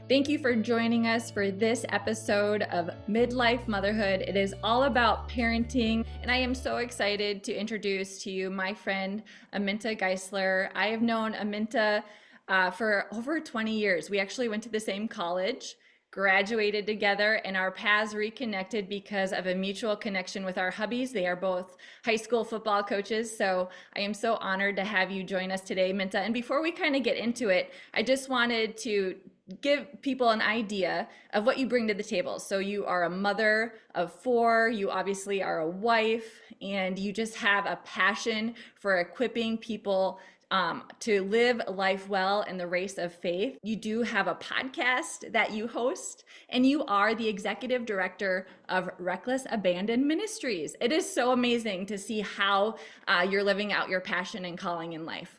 Thank you for joining us for this episode of Midlife Motherhood. It is all about parenting, and I am so excited to introduce to you my friend Aminta Geisler. I have known Aminta for over 20 years. We actually went to the same college, graduated together, and our paths reconnected because of a mutual connection with our hubbies. They are both high school football coaches. So I am so honored to have you join us today, Minta. And before we kind of get into it, I just wanted to give people an idea of what you bring to the table. So you are a mother of 4, you obviously are a wife, and you just have a passion for equipping people to live life well in the race of faith. You do have a podcast that you host, and you are the executive director of Reckless Abandon Ministries. It is so amazing to see how you're living out your passion and calling in life.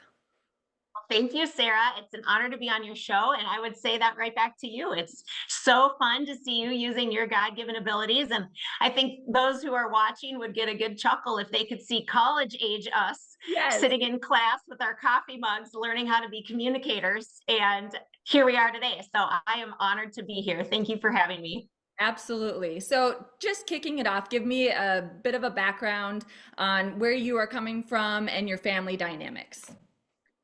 Thank you, Sarah. It's an honor to be on your show. And I would say that right back to you. It's so fun to see you using your God-given abilities. And I think those who are watching would get a good chuckle if they could see college age us sitting in class with our coffee mugs, learning how to be communicators. And here we are today. So I am honored to be here. Thank you for having me. Absolutely. So just kicking it off, give me a bit of a background on where you are coming from and your family dynamics.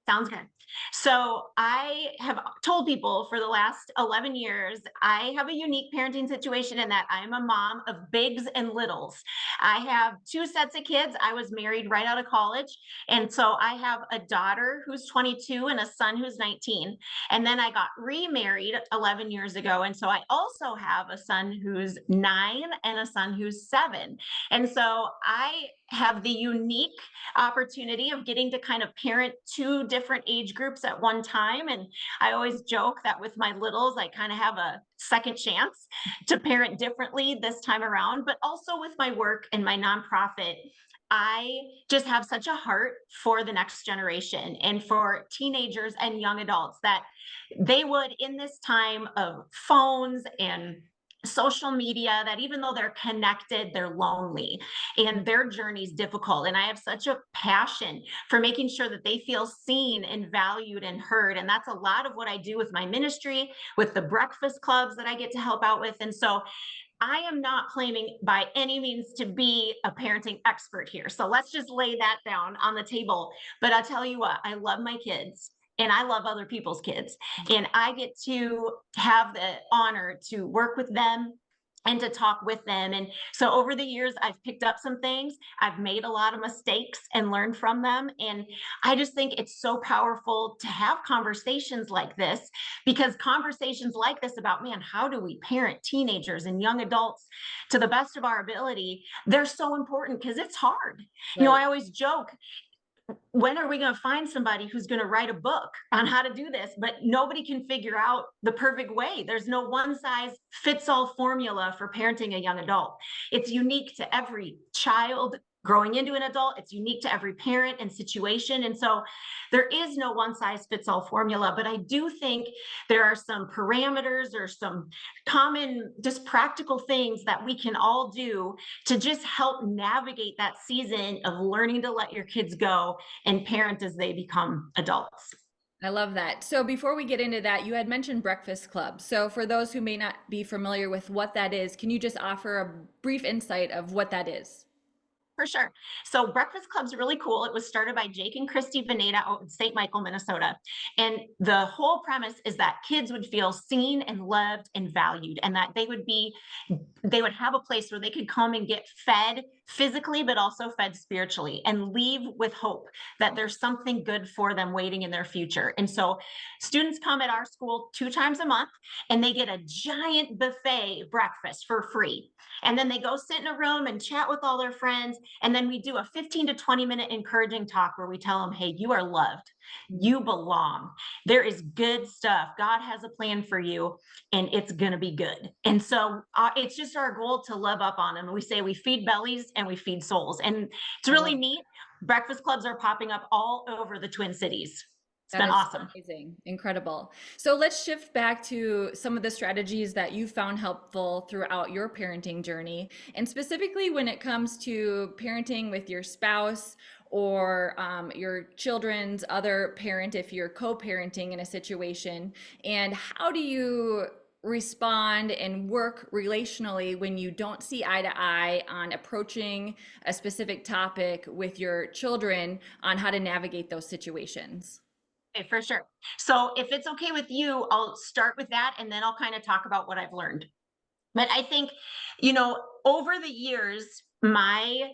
Sounds good. So I have told people for the last 11 years, I have a unique parenting situation in that I'm a mom of bigs and littles. I have 2 sets of kids. I was married right out of college. And so I have a daughter who's 22 and a son who's 19. And then I got remarried 11 years ago. And so I also have a son who's 9 and a son who's 7. And so I have the unique opportunity of getting to kind of parent 2 different age groups at one time. And I always joke that with my littles, I kind of have a second chance to parent differently this time around. But also with my work and my nonprofit, I just have such a heart for the next generation and for teenagers and young adults that they would, in this time of phones and social media, that even though they're connected, they're lonely and their journey is difficult. And I have such a passion for making sure that they feel seen and valued and heard. And that's a lot of what I do with my ministry, with the breakfast clubs that I get to help out with. And so I am not claiming by any means to be a parenting expert here. So let's just lay that down on the table. But I'll tell you what, I love my kids. And I love other people's kids. And I get to have the honor to work with them and to talk with them. And so over the years, I've picked up some things. I've made a lot of mistakes and learned from them. And I just think it's so powerful to have conversations like this, because conversations like this about, man, how do we parent teenagers and young adults to the best of our ability? They're so important because it's hard. Right. I always joke, when are we going to find somebody who's going to write a book on how to do this? But nobody can figure out the perfect way. There's no one size fits all formula for parenting a young adult. It's unique to every child growing into an adult. It's unique to every parent and situation. And so there is no one size fits all formula, but I do think there are some parameters or some common, just practical things that we can all do to just help navigate that season of learning to let your kids go and parent as they become adults. I love that. So before we get into that, you had mentioned Breakfast Club. So for those who may not be familiar with what that is, can you just offer a brief insight of what that is? For sure. So Breakfast Club's really cool. It was started by Jake and Christy Veneta out in St. Michael, Minnesota. And the whole premise is that kids would feel seen and loved and valued, and that they would have a place where they could come and get fed physically, but also fed spiritually, and leave with hope that there's something good for them waiting in their future. And so students come at our school 2 times a month, and they get a giant buffet breakfast for free. And then they go sit in a room and chat with all their friends. And then we do a 15 to 20-minute encouraging talk where we tell them, hey, you are loved. You belong. There is good stuff. God has a plan for you, and it's going to be good. And so it's just our goal to love up on them. We say we feed bellies and we feed souls. And it's really neat. Breakfast clubs are popping up all over the Twin Cities. It's been awesome. Amazing. Incredible. So let's shift back to some of the strategies that you found helpful throughout your parenting journey. And specifically when it comes to parenting with your spouse or your children's other parent if you're co-parenting in a situation? And how do you respond and work relationally when you don't see eye to eye on approaching a specific topic with your children on how to navigate those situations? Okay, for sure. So if it's okay with you, I'll start with that and then I'll kind of talk about what I've learned. But I think, over the years, my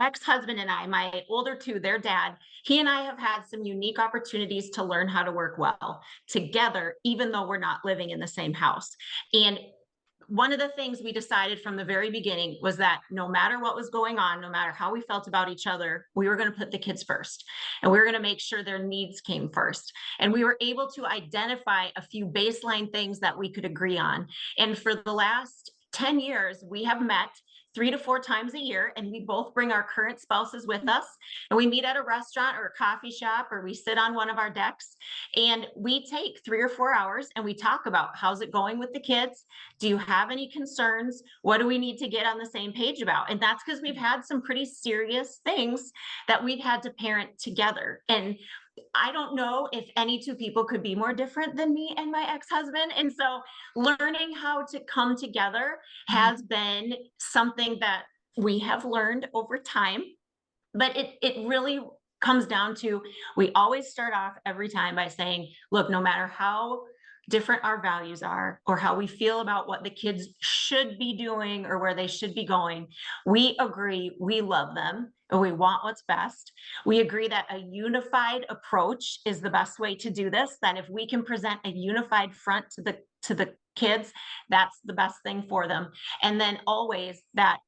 ex-husband and I, my older two, their dad, he and I have had some unique opportunities to learn how to work well together, even though we're not living in the same house. And one of the things we decided from the very beginning was that no matter what was going on, no matter how we felt about each other, we were going to put the kids first and we were going to make sure their needs came first. And we were able to identify a few baseline things that we could agree on. And for the last 10 years, we have met 3 to 4 times a year, and we both bring our current spouses with us. And we meet at a restaurant or a coffee shop, or we sit on one of our decks, and we take 3 or 4 hours and we talk about how's it going with the kids. Do you have any concerns? What do we need to get on the same page about? And that's because we've had some pretty serious things that we've had to parent together. And I don't know if any two people could be more different than me and my ex-husband. And so learning how to come together has been something that we have learned over time. But it really comes down to, we always start off every time by saying, look, no matter how different our values are or how we feel about what the kids should be doing or where they should be going, we agree we love them and we want what's best. We agree that a unified approach is the best way to do this. That if we can present a unified front to the kids, that's the best thing for them. And then always that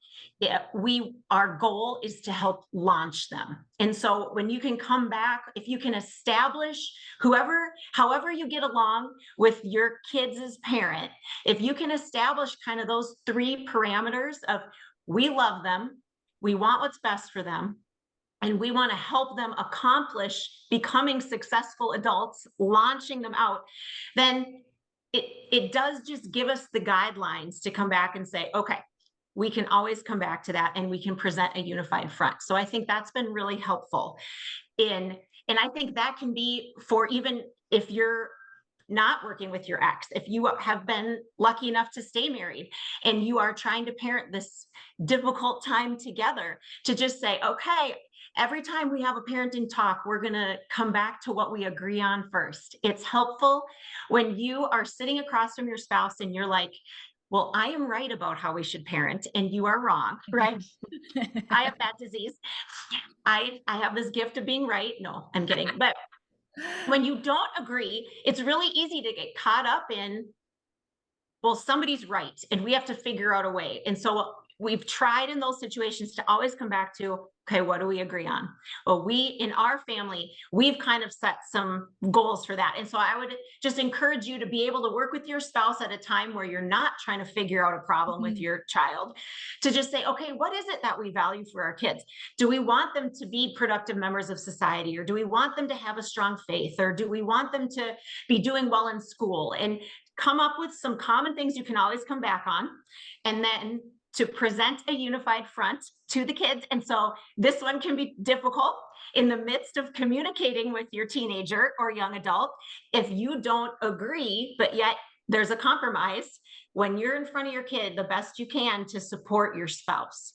our goal is to help launch them. And so when you can come back, if you can establish however you get along with your kids as parent, if you can establish kind of those 3 parameters of, we love them, we want what's best for them, and we want to help them accomplish becoming successful adults, launching them out, then it does just give us the guidelines to come back and say, okay, we can always come back to that and we can present a unified front. So I think that's been really helpful and I think that can be for, even if you're not working with your ex, if you have been lucky enough to stay married and you are trying to parent this difficult time together, to just say, okay, every time we have a parenting talk, we're going to come back to what we agree on first. It's helpful when you are sitting across from your spouse and you're like, well, I am right about how we should parent and you are wrong, right? I have that disease. I have this gift of being right. No, I'm kidding. But when you don't agree, it's really easy to get caught up in, well, somebody's right and we have to figure out a way. And so we've tried in those situations to always come back to, okay, what do we agree on? Well, in our family, we've kind of set some goals for that. And so I would just encourage you to be able to work with your spouse at a time where you're not trying to figure out a problem with your child, to just say, okay, what is it that we value for our kids? Do we want them to be productive members of society? Or do we want them to have a strong faith? Or do we want them to be doing well in school? And come up with some common things you can always come back on. And then to present a unified front to the kids. And so this one can be difficult in the midst of communicating with your teenager or young adult. If you don't agree, but yet there's a compromise, when you're in front of your kid, the best you can to support your spouse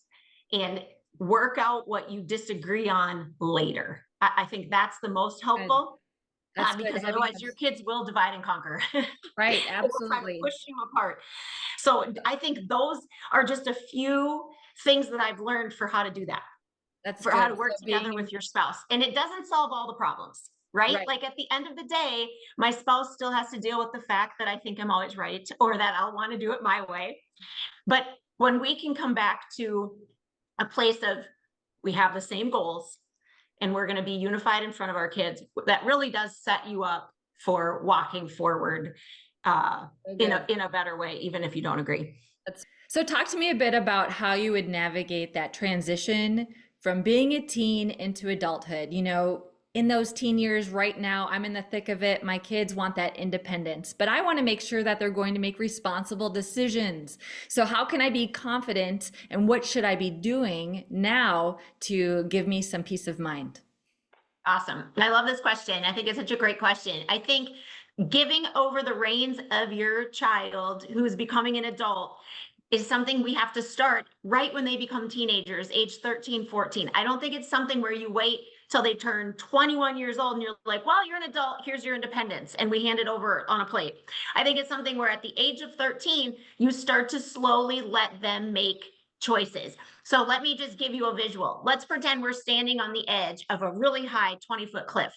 and work out what you disagree on later. I think that's the most helpful. That's because good. otherwise your kids will divide and conquer. Right, They will try to absolutely. push you apart. So I think those are just a few things that I've learned for how to do that, That's for how to good. work So together with your spouse. And it doesn't solve all the problems, right? right. Like at the end of the day, my spouse still has to deal with the fact that I think I'm always right or that I'll want to do it my way. But when we can come back to a place of, we have the same goals and we're going to be unified in front of our kids, that really does set you up for walking forward So in good. a better way, even if you don't agree. So talk to me a bit about how you would navigate that transition from being a teen into adulthood. in those teen years right now, I'm in the thick of it. My kids want that independence, but I want to make sure that they're going to make responsible decisions. So how can I be confident, and what should I be doing now to give me some peace of mind? Awesome. I love this question. I think it's such a great question. I think giving over the reins of your child who is becoming an adult is something we have to start right when they become teenagers, age 13, 14. I don't think it's something where you wait till they turn 21 years old and you're like, well, you're an adult, here's your independence, and we hand it over on a plate. I think it's something where at the age of 13, you start to slowly let them make choices. So let me just give you a visual. Let's pretend we're standing on the edge of a really high 20-foot cliff.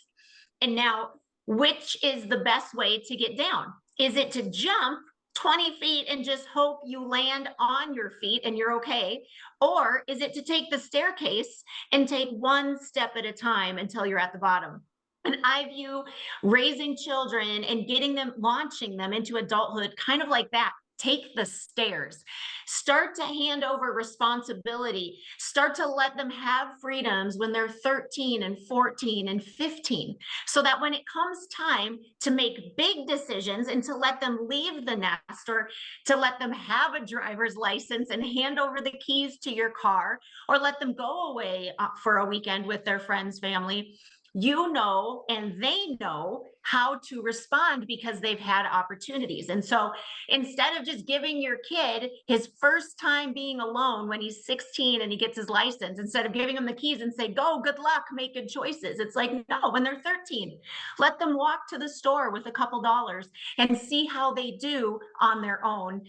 And now, which is the best way to get down? Is it to jump 20 feet and just hope you land on your feet and you're okay? Or is it to take the staircase and take one step at a time until you're at the bottom? And I view raising children and getting them, launching them into adulthood kind of like that. Take the stairs. Start to hand over responsibility. Start to let them have freedoms when they're 13 and 14 and 15, so that when it comes time to make big decisions and to let them leave the nest, or to let them have a driver's license and hand over the keys to your car, or let them go away for a weekend with their friends, family, you know, and they know how to respond because they've had opportunities. And so instead of just giving your kid his first time being alone when he's 16 and he gets his license, instead of giving him the keys and say, go, good luck, make good choices. It's like, no, when they're 13, let them walk to the store with a couple dollars and see how they do on their own.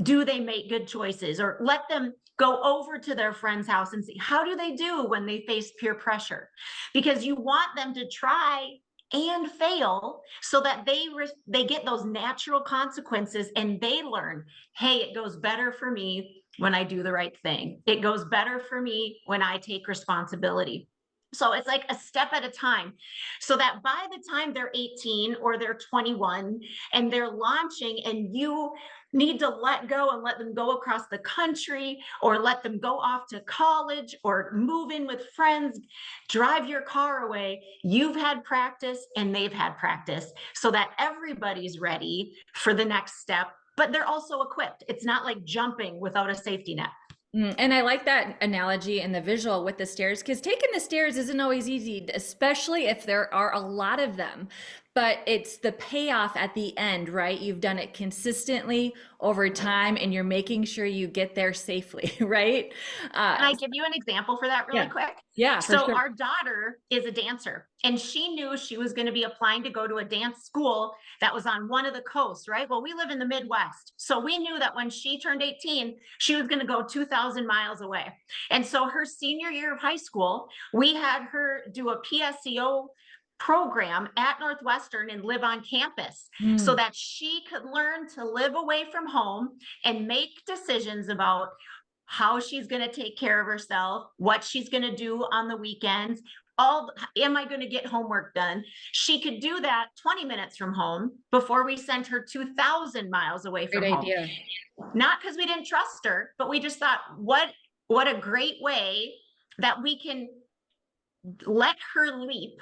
Do they make good choices? Or let them go over to their friend's house and see how do they do when they face peer pressure, because you want them to try and fail so that they get those natural consequences and they learn, hey, it goes better for me when I do the right thing. It goes better for me when I take responsibility. So it's like a step at a time, so that by the time they're 18 or they're 21 and they're launching, and you need to let go and let them go across the country, or let them go off to college, or move in with friends, drive your car away, you've had practice and they've had practice, so that everybody's ready for the next step, but they're also equipped. It's not like jumping without a safety net. And I like that analogy and the visual with the stairs, because taking the stairs isn't always easy, especially if there are a lot of them. But it's the payoff at the end, right? You've done it consistently over time and you're making sure you get there safely, right? Can I give you an example for that really Yeah. quick? Yeah, for So sure. our daughter is a dancer, and she knew she was going to be applying to go to a dance school that was on one of the coasts, right? Well, we live in the Midwest. So we knew that when she turned 18, she was going to go 2,000 miles away. And so her senior year of high school, we had her do a PSEO program at Northwestern and live on campus, so Mm. that she could learn to live away from home and make decisions about how she's going to take care of herself, what she's going to do on the weekends, all, am I going to get homework done? She could do that 20 minutes from home before we sent her 2,000 miles away Great from home. idea. Not because we didn't trust her, but we just thought, what a great way that we can let her leap,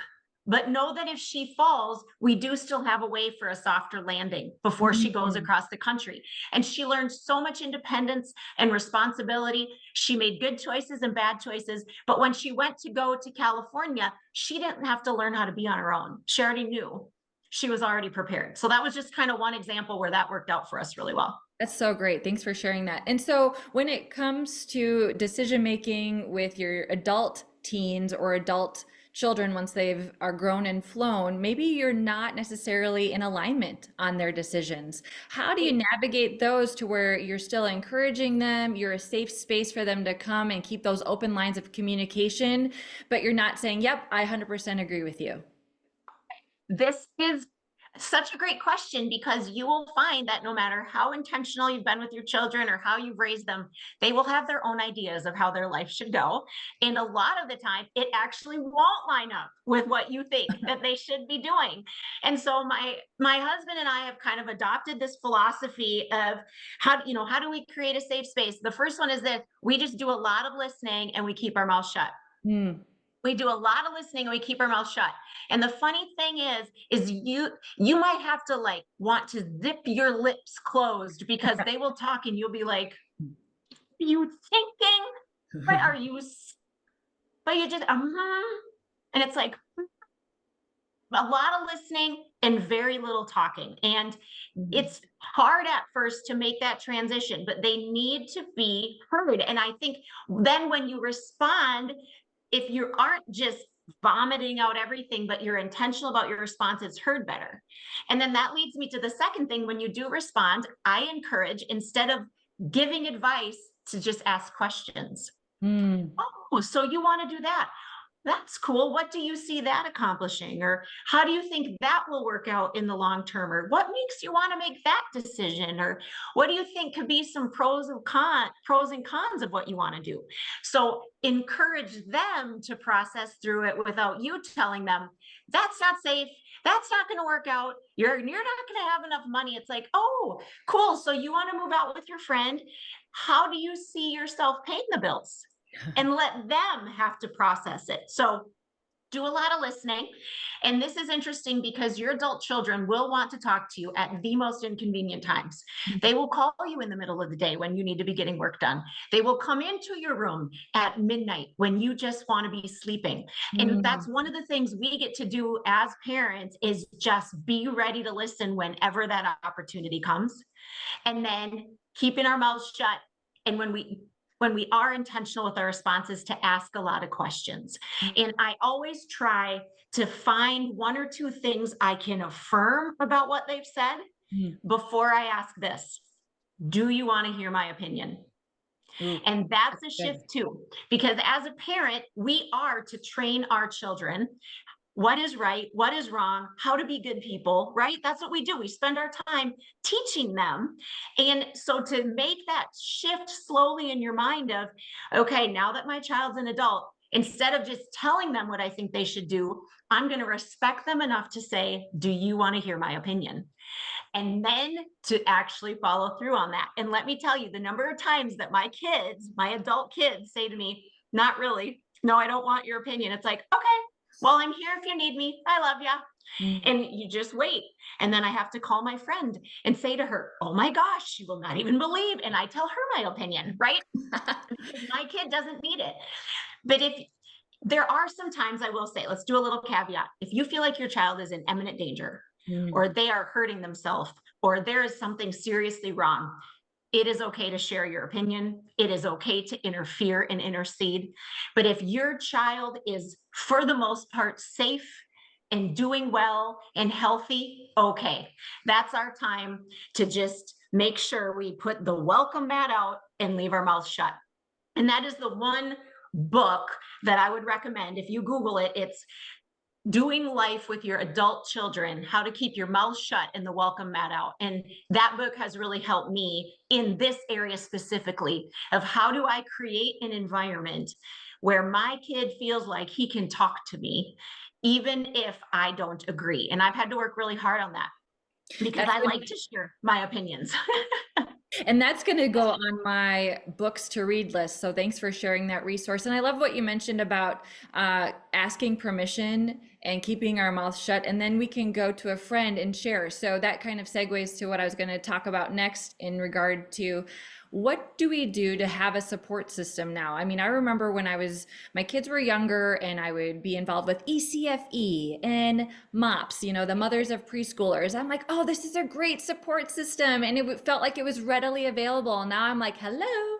but know that if she falls, we do still have a way for a softer landing before she goes Mm. across the country. And she learned so much independence and responsibility. She made good choices and bad choices. But when she went to go to California, she didn't have to learn how to be on her own. She already knew. She was already prepared. So that was just kind of one example where that worked out for us really well. That's so great. Thanks for sharing that. And so, when it comes to decision making with your adult teens or adult children, once they've are grown and flown, maybe you're not necessarily in alignment on their decisions. How do you navigate those to where you're still encouraging them, you're a safe space for them to come and keep those open lines of communication, but you're not saying, "Yep, I 100% agree with you." This is such a great question, because you will find that no matter how intentional you've been with your children or how you've raised them, they will have their own ideas of how their life should go. And a lot of the time, it actually won't line up with what you think that they should be doing. And so my husband and I have kind of adopted this philosophy of how do we create a safe space? The first one is that we just do a lot of listening and we keep our mouth shut. Mm. We do a lot of listening and we keep our mouth shut. And the funny thing is you might have to like want to zip your lips closed because they will talk and you'll be like, "Are you thinking? What are you?" But you just and it's like a lot of listening and very little talking. And it's hard at first to make that transition, but they need to be heard. And I think then when you respond, if you aren't just vomiting out everything, but you're intentional about your response, it's heard better. And then that leads me to the second thing. When you do respond, I encourage, instead of giving advice, to just ask questions. Mm. Oh, so you want to do that? That's cool. What do you see that accomplishing? Or how do you think that will work out in the long term? Or what makes you want to make that decision? Or what do you think could be some pros and cons of what you want to do? So encourage them to process through it without you telling them that's not safe. That's not going to work out. You're not going to have enough money. It's like, oh, cool. So you want to move out with your friend. How do you see yourself paying the bills? And let them have to process it. So do a lot of listening. And this is interesting because your adult children will want to talk to you at the most inconvenient times. They will call you in the middle of the day when you need to be getting work done. They will come into your room at midnight when you just want to be sleeping. And that's one of the things we get to do as parents, is just be ready to listen whenever that opportunity comes. And then keeping our mouths shut. And when we are intentional with our responses, to ask a lot of questions. And I always try to find one or two things I can affirm about what they've said before I ask this: do you want to hear my opinion? Ooh, And that's a good. shift too, because as a parent, we are to train our children what is right, what is wrong, how to be good people, right? That's what we do. We spend our time teaching them. And so to make that shift slowly in your mind of, okay, now that my child's an adult, instead of just telling them what I think they should do, I'm going to respect them enough to say, do you want to hear my opinion? And then to actually follow through on that. And let me tell you, the number of times that my kids, my adult kids, say to me, not really, no, I don't want your opinion. It's like, okay, well, I'm here if you need me. I love you. And you just wait. And then I have to call my friend and say to her, oh my gosh, you will not even believe. And I tell her my opinion, right? Because my kid doesn't need it. But if there are some times, I will say, let's do a little caveat. If you feel like your child is in imminent danger, or they are hurting themselves, or there is something seriously wrong, it is okay to share your opinion. It is okay to interfere and intercede. But if your child is, for the most part, safe and doing well and healthy, okay, that's our time to just make sure we put the welcome mat out and leave our mouth shut. And that is the one book that I would recommend. If you Google it, it's Doing Life with Your Adult Children: How to Keep Your Mouth Shut and the Welcome Mat Out. And that book has really helped me in this area specifically, of how do I create an environment where my kid feels like he can talk to me, even if I don't agree. And I've had to work really hard on that, because I like to share my opinions. And that's going to go on my books to read list. So thanks for sharing that resource. And I love what you mentioned about asking permission and keeping our mouth shut. And then we can go to a friend and share. So that kind of segues to what I was going to talk about next, in regard to what do we do to have a support system now? I mean, I remember when my kids were younger and I would be involved with ECFE and MOPS, the mothers of preschoolers. I'm like, oh, this is a great support system. And it felt like it was readily available. Now I'm like, hello,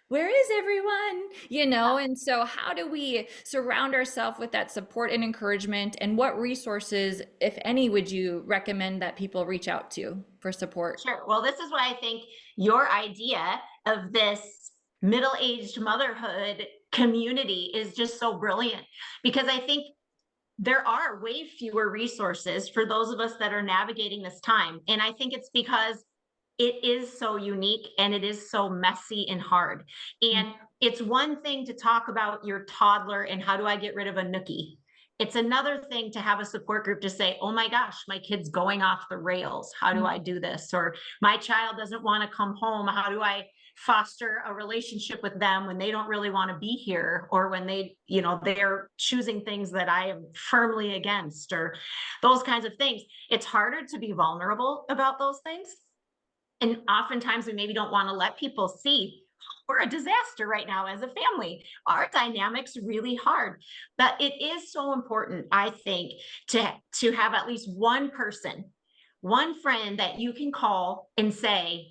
where is everyone? And so how do we surround ourselves with that support and encouragement? And what resources, if any, would you recommend that people reach out to for support? Sure. Well, this is why I think your idea of this middle-aged motherhood community is just so brilliant, because I think there are way fewer resources for those of us that are navigating this time. And I think it's because it is so unique and it is so messy and hard. And it's one thing to talk about your toddler and how do I get rid of a nookie. It's another thing to have a support group to say, oh my gosh, my kid's going off the rails. How do I do this? Or my child doesn't want to come home. How do I foster a relationship with them when they don't really want to be here, or when they're choosing things that I am firmly against, or those kinds of things. It's harder to be vulnerable about those things. And oftentimes we maybe don't want to let people see we're a disaster right now as a family. Our dynamic's really hard. But it is so important, I think, to have at least one person, one friend that you can call and say,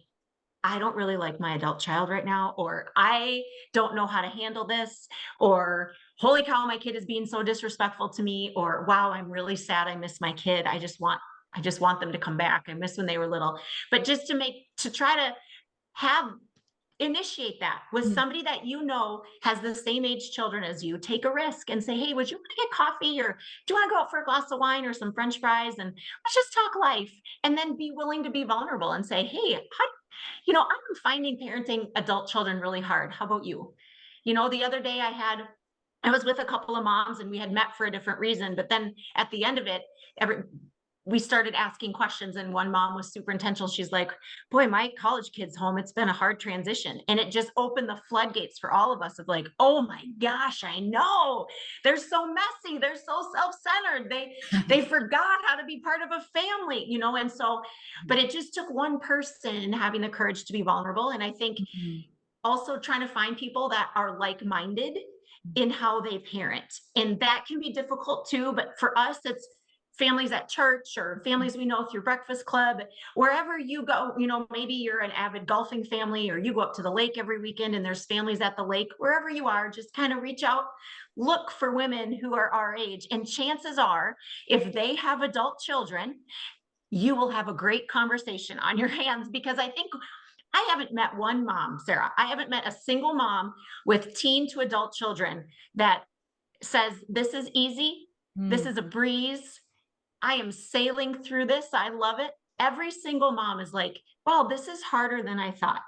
I don't really like my adult child right now, or I don't know how to handle this, or holy cow, my kid is being so disrespectful to me, or wow, I'm really sad. I miss my kid. I just want them to come back. I miss when they were little. But just to try to have initiate that with somebody that has the same age children as you. Take a risk and say, hey, would you want to get coffee, or do you want to go out for a glass of wine or some french fries, and let's just talk life. And then be willing to be vulnerable and say, hey, I'm finding parenting adult children really hard. How about you? The other day I was with a couple of moms, and we had met for a different reason, but then at the end of it, we started asking questions, and one mom was super intentional. She's like, boy, my college kid's home. It's been a hard transition. And it just opened the floodgates for all of us of like, oh my gosh, I know. They're so messy. They're so self-centered. They forgot how to be part of a family, and so, but it just took one person having the courage to be vulnerable. And I think also trying to find people that are like-minded in how they parent. And that can be difficult too. But for us, it's families at church, or families we know through Breakfast Club, wherever you go. Maybe you're an avid golfing family, or you go up to the lake every weekend and there's families at the lake. Wherever you are, just kind of reach out, look for women who are our age. And chances are, if they have adult children, you will have a great conversation on your hands. Because I haven't met one mom, Sarah. I haven't met a single mom with teen to adult children that says, this is easy. This is a breeze. I am sailing through this. I love it. Every single mom is like, wow, this is harder than I thought.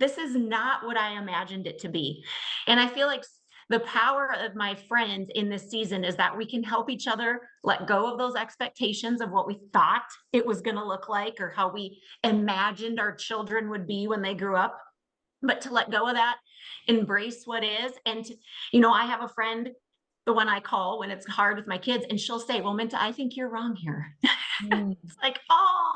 This is not what I imagined it to be. And I feel like the power of my friends in this season is that we can help each other let go of those expectations of what we thought it was going to look like, or how we imagined our children would be when they grew up. But to let go of that, embrace what is. And, I have a friend, the one I call when it's hard with my kids, and she'll say, well, Minta, I think you're wrong here. It's like, oh,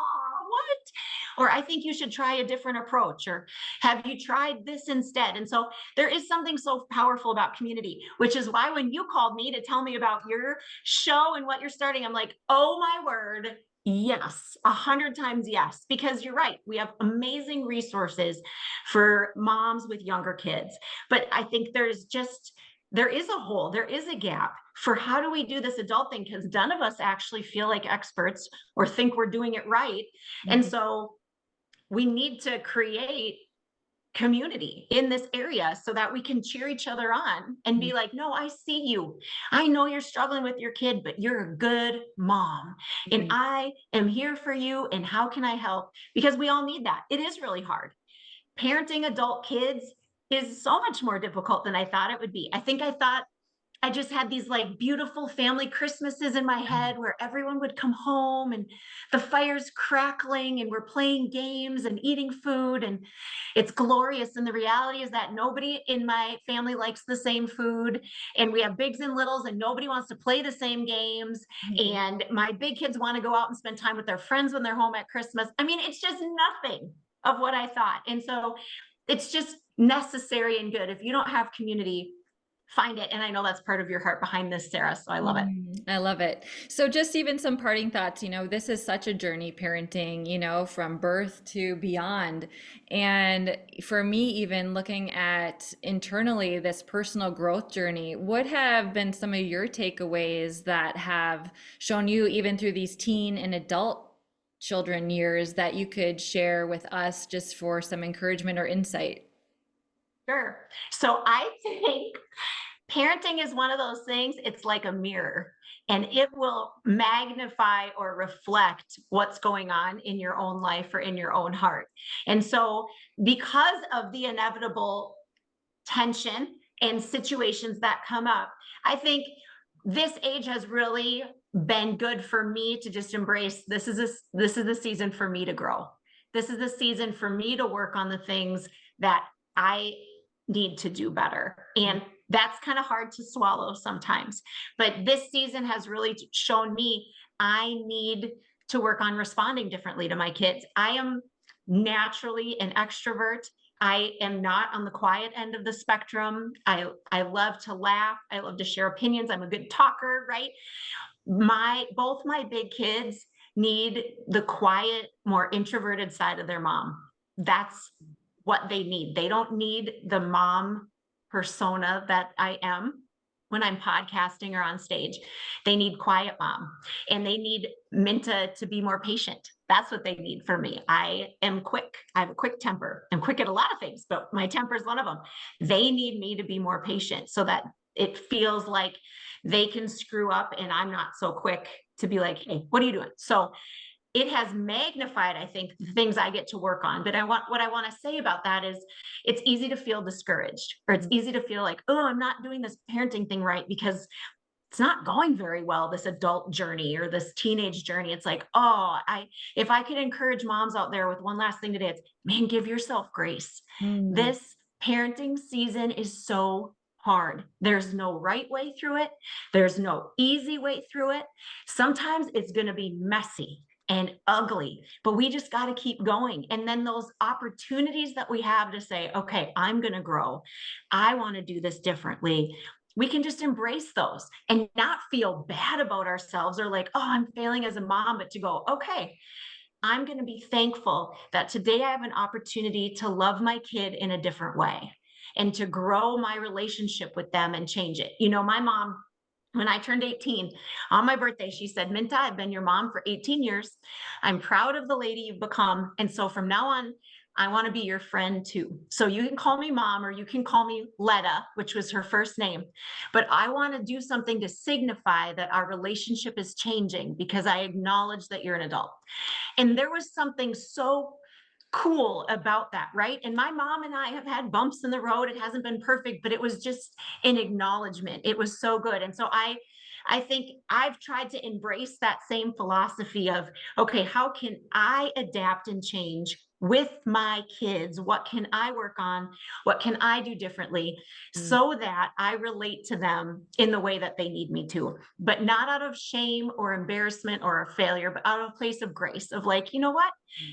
what? Or I think you should try a different approach, or have you tried this instead? And so there is something so powerful about community, which is why when you called me to tell me about your show and what you're starting, I'm like, oh my word, yes, 100 times yes. Because you're right, we have amazing resources for moms with younger kids. But I think there is a hole, there is a gap for how do we do this adult thing, because none of us actually feel like experts or think we're doing it right. And so we need to create community in this area so that we can cheer each other on and be like, no, I see you. I know you're struggling with your kid, but you're a good mom, and I am here for you. And how can I help? Because we all need that. It is really hard. Parenting adult kids is so much more difficult than I thought it would be. I thought I just had these like beautiful family Christmases in my head where everyone would come home and the fire's crackling and we're playing games and eating food and it's glorious. And the reality is that nobody in my family likes the same food, and we have bigs and littles and nobody wants to play the same games. And my big kids want to go out and spend time with their friends when they're home at Christmas. I mean, it's just nothing of what I thought. And so it's just necessary and good. If you don't have community, find it. And I know that's part of your heart behind this, Sarah. So I love it. I love it. So just even some parting thoughts, this is such a journey parenting, from birth to beyond. And for me, even looking at internally this personal growth journey, what have been some of your takeaways that have shown you even through these teen and adult children years that you could share with us just for some encouragement or insight? Sure. So I think parenting is one of those things, it's like a mirror, and it will magnify or reflect what's going on in your own life or in your own heart. And so, because of the inevitable tension and situations that come up, I think this age has really been good for me to just embrace this is the season for me to grow. This is the season for me to work on the things that I need to do better. And that's kind of hard to swallow sometimes. But this season has really shown me I need to work on responding differently to my kids. I am naturally an extrovert. I am not on the quiet end of the spectrum. I love to laugh. I love to share opinions. I'm a good talker, right? Both my big kids need the quiet, more introverted side of their mom. That's what they need. They don't need the mom persona that I am when I'm podcasting or on stage. They need quiet mom, and they need Minta to be more patient. That's what they need from me. I am quick. I have a quick temper. I'm quick at a lot of things, but my temper is one of them. They need me to be more patient so that it feels like they can screw up and I'm not so quick to be like, hey, what are you doing? So it has magnified, I think, the things I get to work on. But what I want to say about that is it's easy to feel discouraged, or it's easy to feel like, oh, I'm not doing this parenting thing right because it's not going very well, this adult journey or this teenage journey. It's like, oh, if I could encourage moms out there with one last thing today, it's, man, give yourself grace. This parenting season is so hard. There's no right way through it. There's no easy way through it. Sometimes it's going to be messy and ugly, but we just got to keep going. And then those opportunities that we have to say, okay, I'm going to grow. I want to do this differently. We can just embrace those and not feel bad about ourselves or like, oh, I'm failing as a mom, but to go, okay, I'm going to be thankful that today I have an opportunity to love my kid in a different way and to grow my relationship with them and change it. You know, my mom, when I turned 18 on my birthday, she said, Minta, I've been your mom for 18 years. I'm proud of the lady you've become. And so from now on, I want to be your friend too. So you can call me mom, or you can call me Letta, which was her first name. But I want to do something to signify that our relationship is changing because I acknowledge that you're an adult. And there was something so cool about that, right? And my mom and I have had bumps in the road. It hasn't been perfect, but it was just an acknowledgement. It was so good. And so I think I've tried to embrace that same philosophy of, okay, how can I adapt and change with my kids? What can I work on? What can I do differently so that I relate to them in the way that they need me to, but not out of shame or embarrassment or a failure, but out of a place of grace of like, you know what?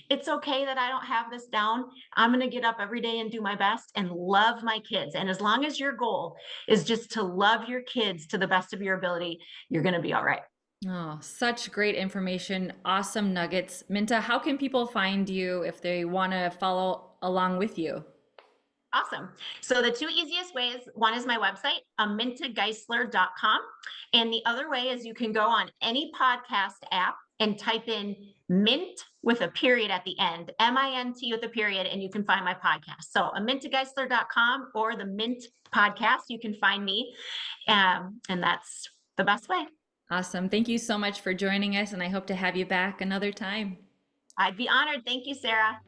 It's okay that I don't have this down. I'm going to get up every day and do my best and love my kids. And as long as your goal is just to love your kids to the best of your ability, you're going to be all right. Oh, such great information. Awesome nuggets. Minta, how can people find you if they want to follow along with you? Awesome. So the two easiest ways, one is my website, amintageisler.com. And the other way is you can go on any podcast app and type in Mint with a period at the end, MINT with a period, and you can find my podcast. So amintageisler.com or the Mint podcast, you can find me. And that's the best way. Awesome. Thank you so much for joining us, and I hope to have you back another time. I'd be honored. Thank you, Sarah.